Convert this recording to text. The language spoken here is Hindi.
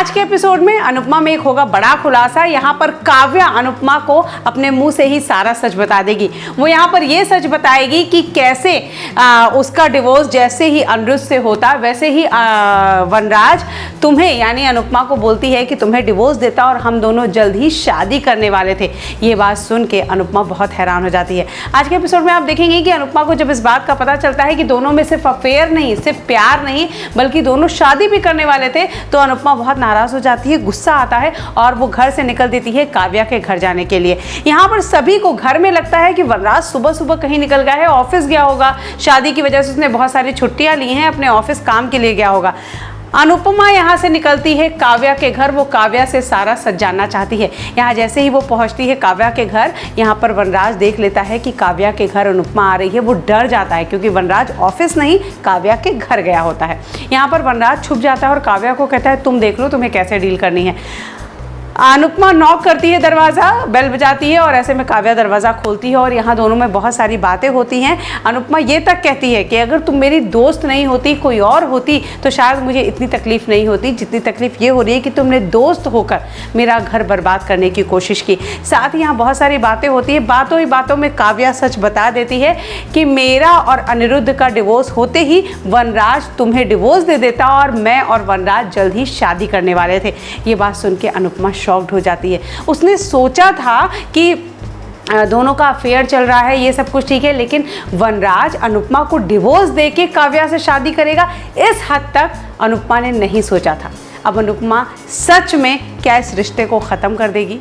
आज के एपिसोड में अनुपमा में एक होगा बड़ा खुलासा। यहाँ पर काव्या अनुपमा को अपने मुंह से ही सारा सच बता देगी। वो यहाँ पर ये सच बताएगी कि कैसे उसका डिवोर्स जैसे ही अनिरुद्ध से होता वैसे ही वनराज तुम्हें यानी अनुपमा को बोलती है कि तुम्हें डिवोर्स देता और हम दोनों जल्द ही शादी करने वाले थे। ये बात सुन के अनुपमा बहुत हैरान हो जाती है। आज के एपिसोड में आप देखेंगे कि अनुपमा को जब इस बात का पता चलता है कि दोनों में सिर्फ अफेयर नहीं, सिर्फ प्यार नहीं, बल्कि दोनों शादी भी करने वाले थे, तो अनुपमा बहुत नाराज हो जाती है, गुस्सा आता है और वो घर से निकल देती है काव्या के घर जाने के लिए। यहाँ पर सभी को घर में लगता है कि वनराज सुबह सुबह कहीं निकल गया है, ऑफिस गया होगा, शादी की वजह से उसने बहुत सारी छुट्टियां ली हैं, अपने ऑफिस काम के लिए गया होगा। अनुपमा यहाँ से निकलती है काव्या के घर। वो काव्या से सारा सच जानना चाहती है। यहाँ जैसे ही वो पहुँचती है काव्या के घर, यहाँ पर वनराज देख लेता है कि काव्या के घर अनुपमा आ रही है। वो डर जाता है क्योंकि वनराज ऑफिस नहीं काव्या के घर गया होता है। यहाँ पर वनराज छुप जाता है और काव्या को कहता है तुम देख लो तुम्हें कैसे डील करनी है। अनुपमा नॉक करती है, दरवाज़ा बेल बजाती है और ऐसे में काव्या दरवाज़ा खोलती है और यहाँ दोनों में बहुत सारी बातें होती हैं। अनुपमा ये तक कहती है कि अगर तुम मेरी दोस्त नहीं होती, कोई और होती, तो शायद मुझे इतनी तकलीफ़ नहीं होती जितनी तकलीफ़ ये हो रही है कि तुमने दोस्त होकर मेरा घर बर्बाद करने की कोशिश की। साथ ही यहाँ बहुत सारी बातें होती है। बातों ही बातों में काव्या सच बता देती है कि मेरा और अनिरुद्ध का डिवोर्स होते ही वनराज तुम्हें डिवोर्स दे देता और मैं और वनराज जल्द ही शादी करने वाले थे। ये बात सुन के अनुपमा शॉक्ड हो जाती है। उसने सोचा था कि दोनों का अफेयर चल रहा है, ये सब कुछ ठीक है, लेकिन वनराज अनुपमा को डिवोर्स देके काव्या से शादी करेगा, इस हद तक अनुपमा ने नहीं सोचा था। अब अनुपमा सच में क्या इस रिश्ते को ख़त्म कर देगी?